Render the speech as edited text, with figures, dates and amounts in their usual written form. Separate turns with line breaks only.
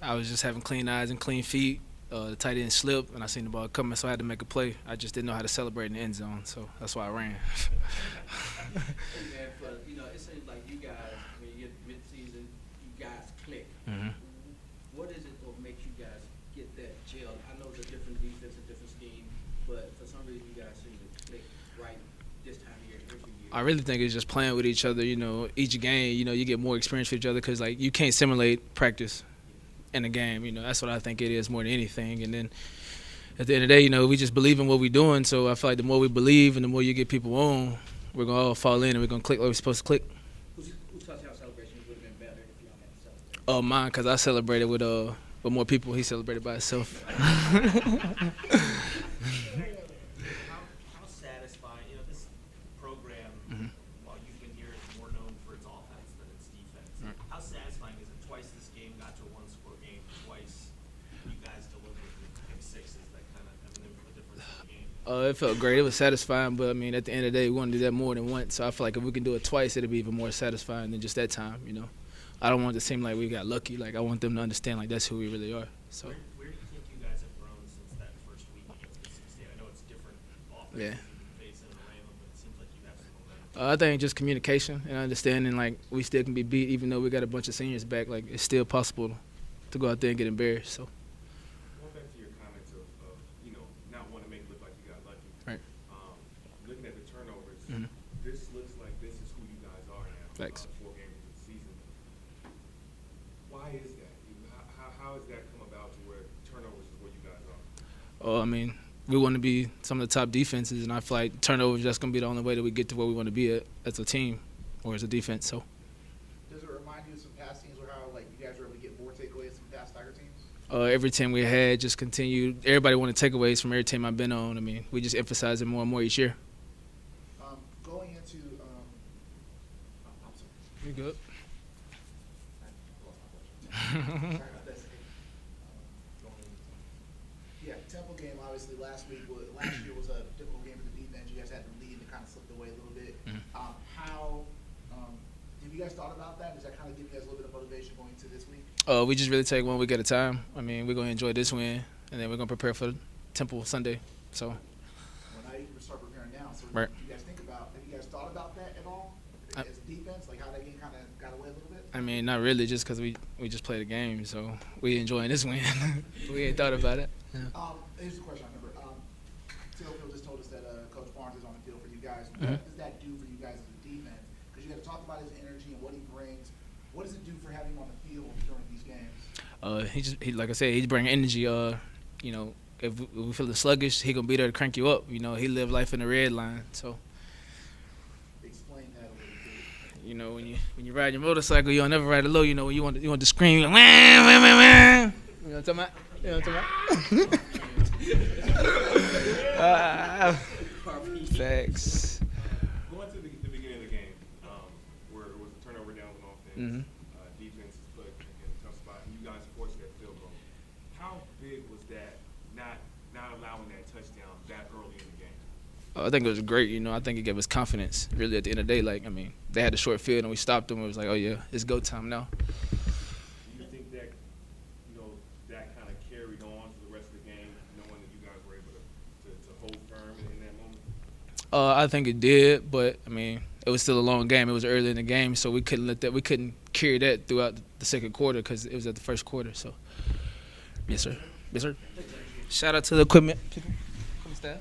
I was just having clean eyes and clean feet. The tight end slipped, and I seen the ball coming, so I had to make a play. I just didn't know how to celebrate in the end zone, so that's why I ran.
Man, but it seems like you guys, when you get mid-season, you guys click.
Mm-hmm.
What is it that makes you guys get that gel? I know it's a different defense, a different scheme, but for some reason you guys seem to click right this time of year, every year.
I really think it's just playing with each other. Each game, you get more experience with each other because like you can't simulate practice in a game. That's what I think it is more than anything. And then at the end of the day, we just believe in what we're doing. So I feel like the more we believe and the more you get people on, we're gonna all fall in and we're gonna click like we're supposed to click.
Whose touchdown celebration would have been better if y'all had to celebrate?
Mine, because I celebrated with more people. He celebrated by himself.
How satisfying, this program,
Mhm.
while you've been here, is more known for its offense than its defense.
Right.
How satisfying is it? Twice this game got to a one-score game. Twice you guys delivered with pick sixes that kind of have the difference in the game.
It felt great. It was satisfying, but I mean, at the end of the day, we want to do that more than once. So I feel like if we can do it twice, it'll be even more satisfying than just that time. I don't want it to seem like we got lucky. Like I want them to understand like that's who we really are. So
Where do you think you guys have grown since that first week against Mississippi State? I know it's different offenses
Yeah.
you face in Atlanta, but it seems like you have some momentum.
I think just communication and understanding like we still can be beat even though we got a bunch of seniors back. Like it's still possible to go out there and get embarrassed. So
Going back to your comments of not wanting to make it look like you got lucky.
Right.
Looking at the turnovers,
Mhm.
this looks like this is who you guys are now.
Facts.
4 games into the season. Why is that? How has that come about to where turnovers is where you guys are?
I mean, we want to be some of the top defenses, and I feel like turnovers that's going to be the only way that we get to where we want to be at as a team or as a defense. So
Does it remind you of some past teams where how like you guys were able to get more takeaways from past Tiger teams?
every team we had just continued. Everybody wanted takeaways from every team I've been on. I mean, we just emphasize it more and more each year.
Going into I'm sorry.
You good?
Sorry about that. Yeah, Temple game obviously last year was a difficult game for the defense. You guys had the lead and it kind of slipped away a little bit.
Mhm.
Have you guys thought about that? Does that kind of give you guys a little bit of motivation going into this week?
We just really take one week at a time. I mean, we're going to enjoy this win, and then we're going to prepare for Temple Sunday. So
Well, now you can start preparing now. So
Right.
you guys think about? Have you guys thought about that at all? As defense, like how that game kind of got away a little bit?
I mean, not really, just because we just played a game, so we enjoying this win. We ain't thought about it. Yeah.
Here's a question I remember. Phil just told us that Coach Barnes is on the field for you guys.
Mhm.
What does that do for you guys as a defense? Because you got to talk about his energy and what he brings. What does it do for having him on the field during these games?
He like I said, he's bringing energy. If we feel sluggish, he gonna be there to crank you up. He live life in the red line. So,
Explain that a little bit.
when you ride your motorcycle, you'll never ride it low. When you want to scream, you're like, wah, wah, wah, wah. You know what I'm talking about? You know what I'm talking about? Facts.
Going to the beginning of the game, where it was a turnover down on offense,
Mhm.
Defense is put in a tough spot, and you guys forced that field goal. How big was that, not allowing that touchdown that early in the game?
I think it was great. I think it gave us confidence. Really, at the end of the day, they had the short field and we stopped them. It was like, oh yeah, it's go time now.
Do you think that, that kind of carried on to the rest of the game, knowing that you guys were able to hold firm in that moment?
I think it did, but it was still a long game. It was early in the game, so we couldn't carry that throughout the second quarter because it was at the first quarter. So, yes, sir. Yes, sir. Shout out to the equipment people, staff.